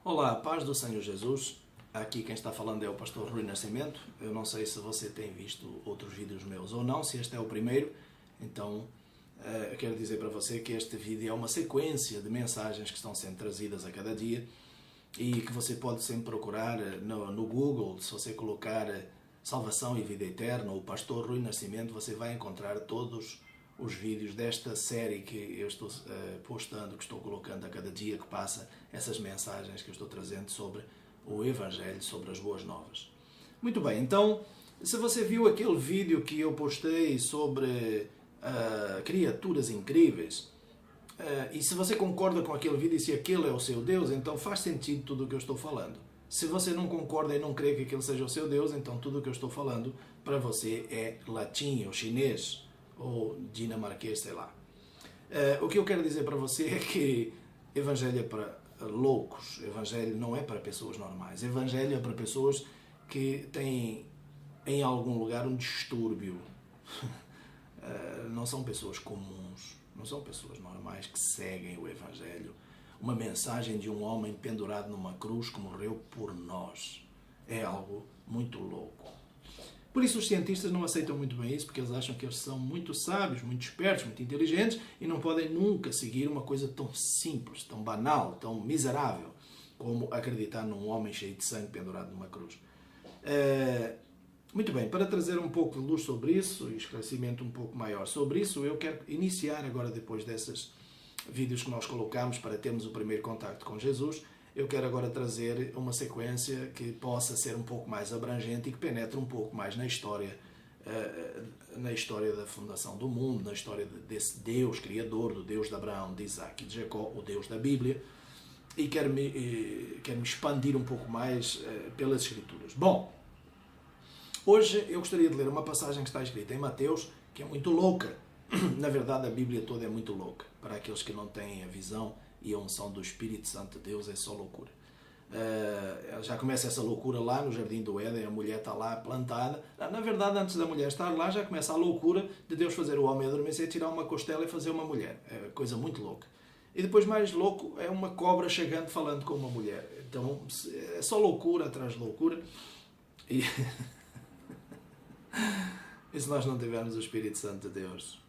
Olá, paz do Senhor Jesus. Aqui quem está falando é o pastor Rui Nascimento. Eu não sei se você tem visto outros vídeos meus ou não, se este é o primeiro. Então, eu quero dizer para você que este vídeo é uma sequência de mensagens que estão sendo trazidas a cada dia e que você pode sempre procurar no Google. Se você colocar Salvação e Vida Eterna ou Pastor Rui Nascimento, você vai encontrar todos os vídeos desta série que eu estou postando, que estou colocando a cada dia que passa, essas mensagens que eu estou trazendo sobre o Evangelho, sobre as boas novas. Muito bem, então, se você viu aquele vídeo que eu postei sobre criaturas incríveis, e se você concorda com aquele vídeo e se aquele é o seu Deus, então faz sentido tudo o que eu estou falando. Se você não concorda e não crê que aquele seja o seu Deus, então tudo o que eu estou falando para você é latim ou chinês, ou dinamarquês, sei lá. O que eu quero dizer para você é que Evangelho é para loucos, Evangelho não é para pessoas normais, Evangelho é para pessoas que têm em algum lugar um distúrbio. Não são pessoas comuns, não são pessoas normais que seguem o Evangelho. Uma mensagem de um homem pendurado numa cruz que morreu por nós. É algo muito louco. Por isso os cientistas não aceitam muito bem isso, porque eles acham que eles são muito sábios, muito espertos, muito inteligentes e não podem nunca seguir uma coisa tão simples, tão banal, tão miserável, como acreditar num homem cheio de sangue pendurado numa cruz. Muito bem, para trazer um pouco de luz sobre isso e esclarecimento um pouco maior sobre isso, eu quero iniciar agora, depois desses vídeos que nós colocamos para termos o primeiro contacto com Jesus, eu quero agora trazer uma sequência que possa ser um pouco mais abrangente e que penetre um pouco mais na história da fundação do mundo, na história desse Deus criador, do Deus de Abraão, de Isaac e de Jacó, o Deus da Bíblia, e quero me expandir um pouco mais pelas Escrituras. Bom, hoje eu gostaria de ler uma passagem que está escrita em Mateus, que é muito louca. Na verdade, a Bíblia toda é muito louca. Para aqueles que não têm a visão e a unção do Espírito Santo de Deus, é só loucura. Já começa essa loucura lá no Jardim do Éden, a mulher está lá plantada. Na verdade, antes da mulher estar lá, já começa a loucura de Deus fazer o homem adormecer, tirar uma costela e fazer uma mulher. É coisa muito louca. E depois, mais louco, é uma cobra chegando falando com uma mulher. Então, é só loucura atrás de loucura. E se nós não tivermos o Espírito Santo de Deus,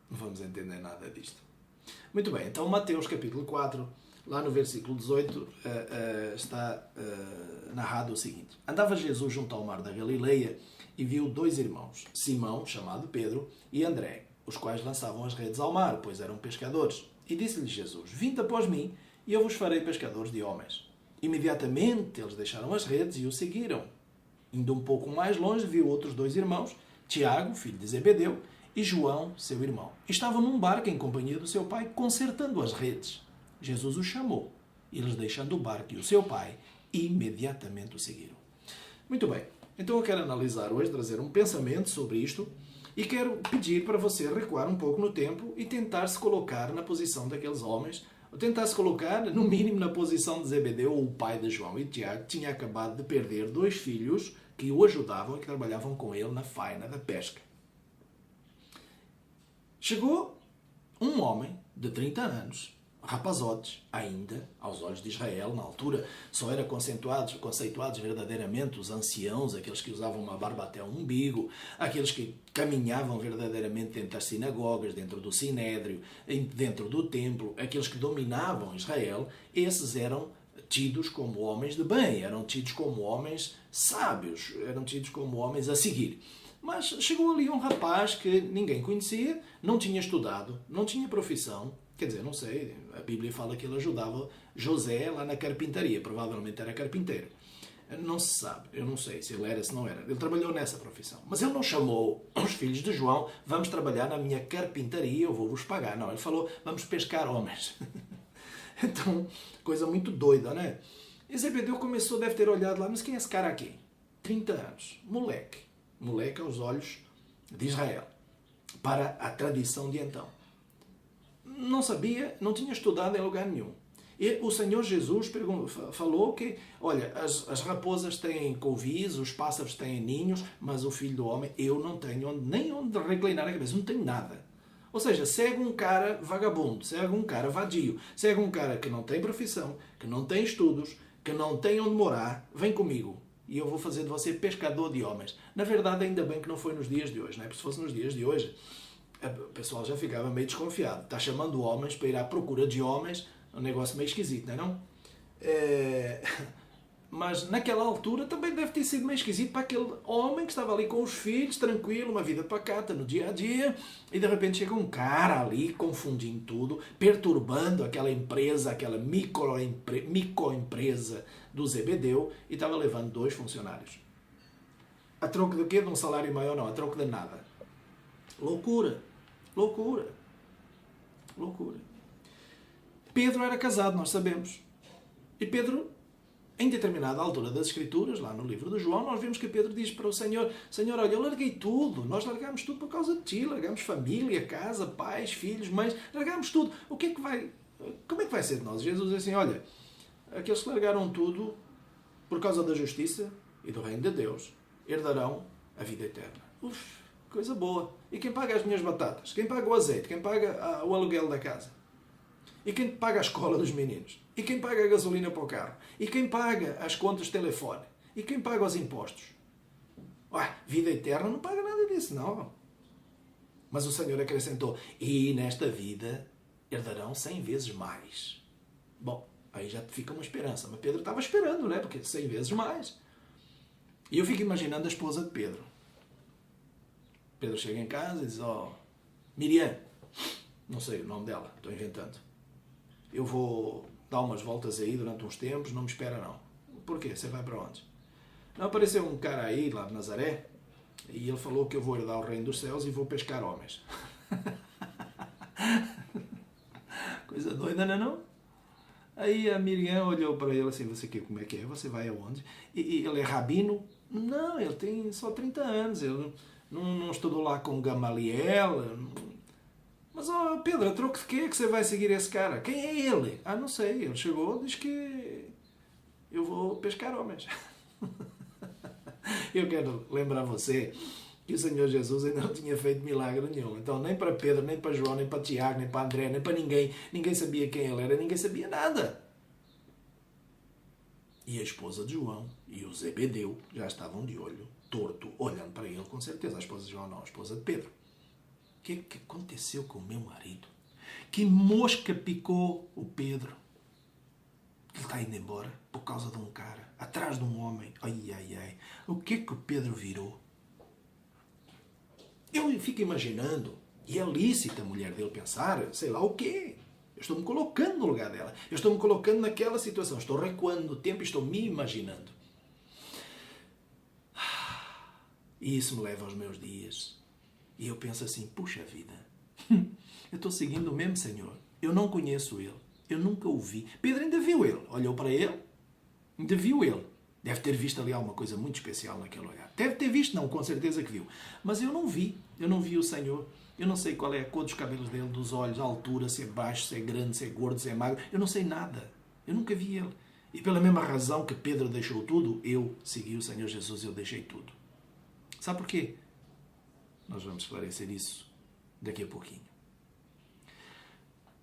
não vamos entender nada disto. Muito bem, então Mateus capítulo 4, lá no versículo 18, está narrado o seguinte. Andava Jesus junto ao mar da Galileia e viu dois irmãos, Simão, chamado Pedro, e André, os quais lançavam as redes ao mar, pois eram pescadores. E disse-lhes Jesus, vinde após mim, e eu vos farei pescadores de homens. Imediatamente eles deixaram as redes e o seguiram. Indo um pouco mais longe, viu outros dois irmãos, Tiago, filho de Zebedeu, e João, seu irmão. Estavam num barco em companhia do seu pai, consertando as redes. Jesus os chamou. Eles, deixando o barco e o seu pai, imediatamente o seguiram. Muito bem. Então eu quero analisar hoje, trazer um pensamento sobre isto e quero pedir para você recuar um pouco no tempo e tentar se colocar na posição daqueles homens, ou tentar se colocar, no mínimo, na posição de Zebedeu, o pai de João e Tiago, que tinha acabado de perder dois filhos que o ajudavam e que trabalhavam com ele na faina da pesca. Chegou um homem de 30 anos, rapazotes, ainda, aos olhos de Israel, na altura, só eram conceituados verdadeiramente os anciãos, aqueles que usavam uma barba até o umbigo, aqueles que caminhavam verdadeiramente dentro das sinagogas, dentro do sinédrio, dentro do templo, aqueles que dominavam Israel, esses eram tidos como homens de bem, eram tidos como homens sábios, eram tidos como homens a seguir. Mas chegou ali um rapaz que ninguém conhecia, não tinha estudado, não tinha profissão. Quer dizer, não sei, a Bíblia fala que ele ajudava José lá na carpintaria, provavelmente era carpinteiro. Não se sabe, eu não sei se ele era, se não era. Ele trabalhou nessa profissão. Mas ele não chamou os filhos de João, vamos trabalhar na minha carpintaria, eu vou-vos pagar. Não, ele falou, vamos pescar homens. Então, coisa muito doida, né? E Zebedeu começou, deve ter olhado lá, mas quem é esse cara aqui? 30 anos, moleque aos olhos de Israel, para a tradição de então. Não sabia, não tinha estudado em lugar nenhum. E o Senhor Jesus falou que, olha, as raposas têm covis, os pássaros têm ninhos, mas o Filho do Homem, eu não tenho nem onde reclinar a cabeça, não tenho nada. Ou seja, segue um cara vagabundo, segue um cara vadio, segue um cara que não tem profissão, que não tem estudos, que não tem onde morar, vem comigo e eu vou fazer de você pescador de homens. Na verdade, ainda bem que não foi nos dias de hoje, não é? Porque se fosse nos dias de hoje, o pessoal já ficava meio desconfiado. Está chamando homens para ir à procura de homens, um negócio meio esquisito, não é não? Mas naquela altura também deve ter sido meio esquisito para aquele homem que estava ali com os filhos, tranquilo, uma vida pacata no dia a dia, e de repente chega um cara ali confundindo tudo, perturbando aquela empresa, aquela microempresa do Zebedeu, e estava levando 2 funcionários. A troco de quê? De um salário maior? Não, a troco de nada. Loucura. Loucura. Loucura. Pedro era casado, nós sabemos. E Pedro, em determinada altura das Escrituras, lá no livro de João, nós vemos que Pedro diz para o Senhor: Senhor, olha, eu larguei tudo. Nós largamos tudo por causa de Ti. Largamos família, casa, pais, filhos, mães. Largamos tudo. O que é que vai... Como é que vai ser de nós? Jesus diz assim: olha, aqueles que largaram tudo por causa da justiça e do reino de Deus herdarão a vida eterna. Uf, coisa boa. E quem paga as minhas batatas? Quem paga o azeite? Quem paga o aluguel da casa? E quem paga a escola dos meninos? E quem paga a gasolina para o carro? E quem paga as contas de telefone? E quem paga os impostos? Vida eterna não paga nada disso, não. Mas o Senhor acrescentou: e nesta vida herdarão 100 vezes mais. Bom, aí já fica uma esperança. Mas Pedro estava esperando, né? Porque 100 vezes mais. E eu fico imaginando a esposa de Pedro. Pedro chega em casa e diz: Miriam, não sei o nome dela, estou inventando. Eu vou dar umas voltas aí durante uns tempos, não me espera não. Porquê? Você vai para onde? Não, apareceu um cara aí, lá de Nazaré, e ele falou que eu vou herdar o reino dos céus e vou pescar homens. Coisa doida, não é não? Aí a Miriam olhou para ele assim: você quer, como é que é? Você vai aonde? E ele é rabino? Não, ele tem só 30 anos, ele não estudou lá com Gamaliel. Mas, Pedro, a troco de quê que você vai seguir esse cara? Quem é ele? Não sei, ele chegou e diz que eu vou pescar homens. Eu quero lembrar você que o Senhor Jesus ainda não tinha feito milagre nenhum. Então, nem para Pedro, nem para João, nem para Tiago, nem para André, nem para ninguém sabia quem ele era, ninguém sabia nada. E a esposa de João e o Zebedeu já estavam de olho torto, olhando para ele com certeza. A esposa de João não, a esposa de Pedro. O que aconteceu com o meu marido? Que mosca picou o Pedro? Ele está indo embora por causa de um cara, atrás de um homem. Ai. O que o Pedro virou? Eu fico imaginando, e é lícito a mulher dele pensar, sei lá o quê. Eu estou-me colocando no lugar dela. Eu estou-me colocando naquela situação. Estou recuando no tempo e estou me imaginando. E isso me leva aos meus dias. E eu penso assim: puxa vida, eu estou seguindo o mesmo Senhor. Eu não conheço Ele. Eu nunca o vi. Pedro ainda viu Ele. Olhou para Ele. Ainda viu Ele. Deve ter visto ali alguma coisa muito especial naquele olhar. Deve ter visto, não, com certeza que viu. Mas eu não vi. Eu não vi o Senhor. Eu não sei qual é a cor dos cabelos dele, dos olhos, a altura, se é baixo, se é grande, se é gordo, se é magro. Eu não sei nada. Eu nunca vi Ele. E pela mesma razão que Pedro deixou tudo, eu segui o Senhor Jesus e eu deixei tudo. Sabe porquê? Nós vamos esclarecer isso daqui a pouquinho.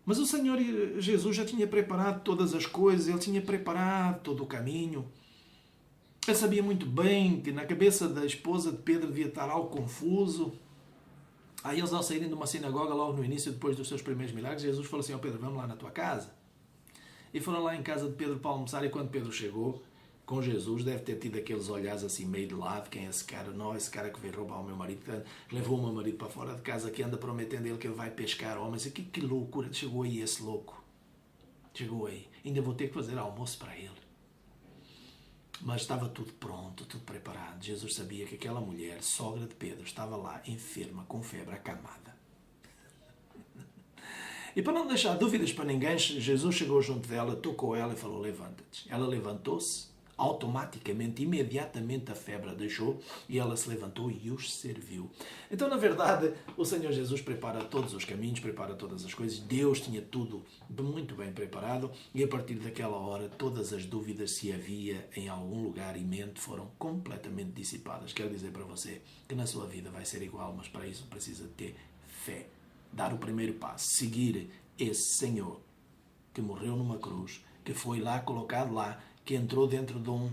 Mas o Senhor Jesus já tinha preparado todas as coisas, Ele tinha preparado todo o caminho. Ele sabia muito bem que na cabeça da esposa de Pedro devia estar algo confuso. Aí eles, ao saírem de uma sinagoga, logo no início, depois dos seus primeiros milagres, Jesus falou assim: Pedro, vamos lá na tua casa. E foram lá em casa de Pedro para almoçar, e quando Pedro chegou com Jesus, deve ter tido aqueles olhares assim meio de lado: quem é esse cara? Não, esse cara que veio roubar o meu marido, que levou o meu marido para fora de casa, que anda prometendo ele que ele vai pescar homens. E que loucura, chegou aí esse louco. Chegou aí. Ainda vou ter que fazer almoço para ele. Mas estava tudo pronto, tudo preparado. Jesus sabia que aquela mulher, sogra de Pedro, estava lá enferma, com febre, acamada. E para não deixar dúvidas para ninguém, Jesus chegou junto dela, tocou ela e falou: levanta-te. Ela levantou-se, automaticamente, imediatamente a febre a deixou e ela se levantou e os serviu. Então, na verdade, o Senhor Jesus prepara todos os caminhos, prepara todas as coisas. Deus tinha tudo muito bem preparado e a partir daquela hora todas as dúvidas, se havia em algum lugar em mente, foram completamente dissipadas. Quero dizer para você que na sua vida vai ser igual, mas para isso precisa ter fé. Dar o primeiro passo, seguir esse Senhor que morreu numa cruz, que foi lá colocado lá, que entrou dentro de um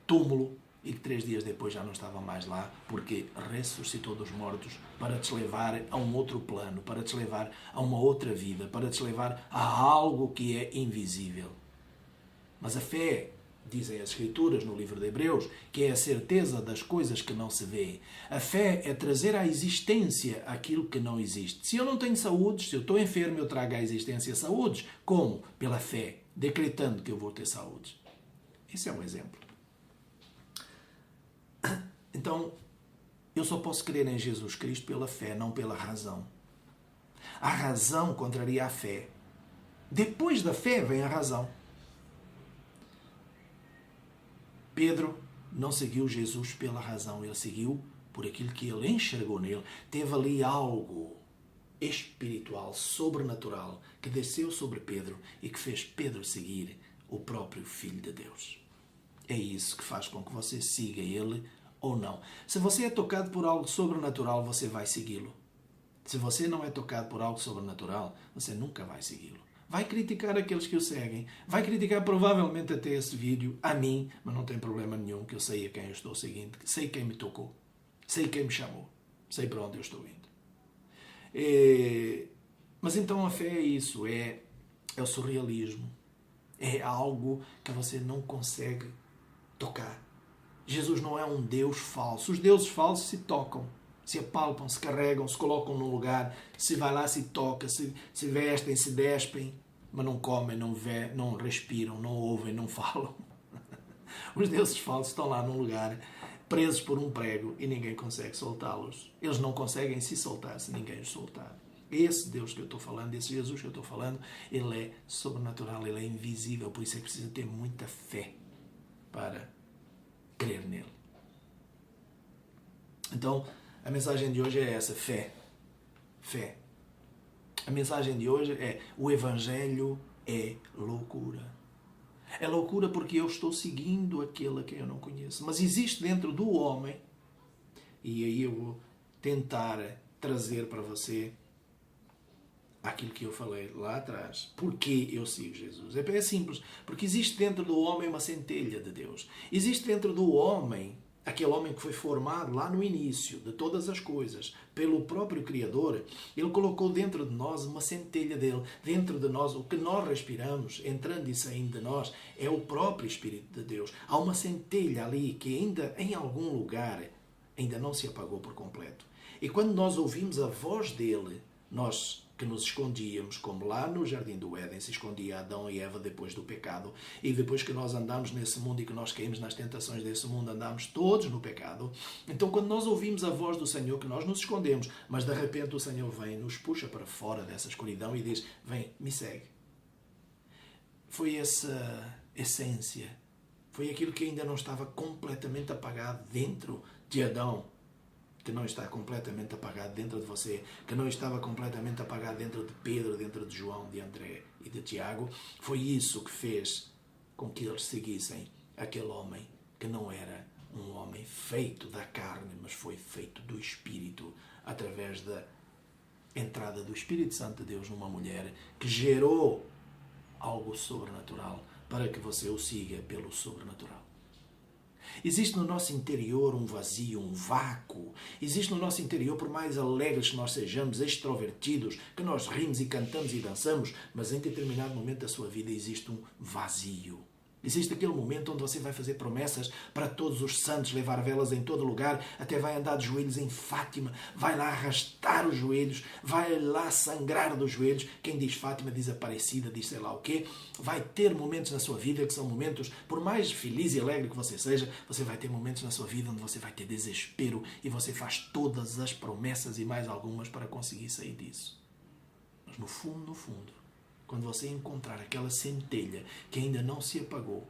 túmulo e que 3 dias depois já não estava mais lá, porque ressuscitou dos mortos para te levar a um outro plano, para te levar a uma outra vida, para te levar a algo que é invisível. Mas a fé, dizem as Escrituras no livro de Hebreus, que é a certeza das coisas que não se vê. A fé é trazer à existência aquilo que não existe. Se eu não tenho saúde, se eu estou enfermo, eu trago à existência saúde. Como? Pela fé, decretando que eu vou ter saúde. Esse é um exemplo. Então, eu só posso crer em Jesus Cristo pela fé, não pela razão. A razão contraria a fé. Depois da fé vem a razão. Pedro não seguiu Jesus pela razão, ele seguiu por aquilo que ele enxergou nele. Teve ali algo espiritual, sobrenatural, que desceu sobre Pedro e que fez Pedro seguir o próprio Filho de Deus. É isso que faz com que você siga ele ou não. Se você é tocado por algo sobrenatural, você vai segui-lo. Se você não é tocado por algo sobrenatural, você nunca vai segui-lo. Vai criticar aqueles que o seguem. Vai criticar provavelmente até esse vídeo a mim, mas não tem problema nenhum, que eu sei a quem eu estou seguindo, sei quem me tocou, sei quem me chamou, sei para onde eu estou indo. Mas então a fé é isso, é o surrealismo. É algo que você não consegue tocar. Jesus não é um Deus falso. Os deuses falsos se tocam, se apalpam, se carregam, se colocam num lugar, se vai lá, se toca, se vestem, se despem, mas não comem, não respiram, não ouvem, não falam. Os deuses falsos estão lá num lugar, presos por um prego, e ninguém consegue soltá-los. Eles não conseguem se soltar se ninguém os soltar. Esse Deus que eu estou falando, esse Jesus que eu estou falando, ele é sobrenatural, ele é invisível, por isso é que precisa ter muita fé para crer nele. Então, a mensagem de hoje é essa, fé. Fé. A mensagem de hoje é: o Evangelho é loucura. É loucura porque eu estou seguindo aquele a quem eu não conheço. Mas existe dentro do homem, e aí eu vou tentar trazer para você aquilo que eu falei lá atrás. Porquê eu sigo Jesus? É simples. Porque existe dentro do homem uma centelha de Deus. Existe dentro do homem, aquele homem que foi formado lá no início de todas as coisas, pelo próprio Criador. Ele colocou dentro de nós uma centelha dele. Dentro de nós, o que nós respiramos, entrando e saindo de nós, é o próprio Espírito de Deus. Há uma centelha ali que ainda, em algum lugar, ainda não se apagou por completo. E quando nós ouvimos a voz dele, nós que nos escondíamos, como lá no Jardim do Éden se escondia Adão e Eva depois do pecado, e depois que nós andamos nesse mundo e que nós caímos nas tentações desse mundo, andamos todos no pecado. Então quando nós ouvimos a voz do Senhor, que nós nos escondemos, mas de repente o Senhor vem, nos puxa para fora dessa escuridão e diz: vem, me segue. Foi essa essência, foi aquilo que ainda não estava completamente apagado dentro de Adão, que não está completamente apagado dentro de você, que não estava completamente apagado dentro de Pedro, dentro de João, de André e de Tiago. Foi isso que fez com que eles seguissem aquele homem que não era um homem feito da carne, mas foi feito do Espírito, através da entrada do Espírito Santo de Deus numa mulher que gerou algo sobrenatural para que você o siga pelo sobrenatural. Existe no nosso interior um vazio, um vácuo. Existe no nosso interior, por mais alegres que nós sejamos, extrovertidos, que nós rimos e cantamos e dançamos, mas em determinado momento da sua vida existe um vazio. Existe aquele momento onde você vai fazer promessas para todos os santos, levar velas em todo lugar, até vai andar de joelhos em Fátima, vai lá arrastar os joelhos, vai lá sangrar dos joelhos. Quem diz Fátima diz Aparecida, diz sei lá o quê. Vai ter momentos na sua vida que são momentos, por mais feliz e alegre que você seja, você vai ter momentos na sua vida onde você vai ter desespero e você faz todas as promessas e mais algumas para conseguir sair disso. Mas no fundo, quando você encontrar aquela centelha que ainda não se apagou,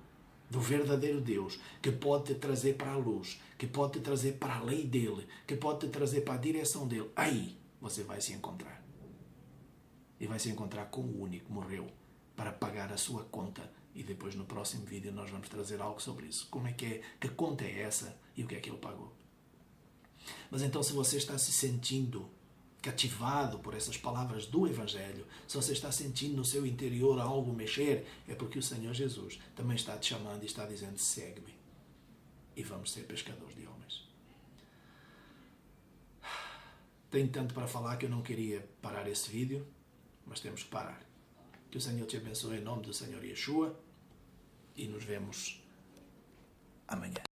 do verdadeiro Deus, que pode te trazer para a luz, que pode te trazer para a lei dele, que pode te trazer para a direção dele, aí você vai se encontrar. E vai se encontrar com o único que morreu para pagar a sua conta. E depois no próximo vídeo nós vamos trazer algo sobre isso. Como é que conta é essa e o que é que ele pagou. Mas então, se você está se sentindo cativado por essas palavras do Evangelho, se você está sentindo no seu interior algo mexer, é porque o Senhor Jesus também está te chamando e está dizendo: segue-me e vamos ser pescadores de homens. Tenho tanto para falar que eu não queria parar esse vídeo, mas temos que parar. Que o Senhor te abençoe em nome do Senhor Yeshua e nos vemos amanhã.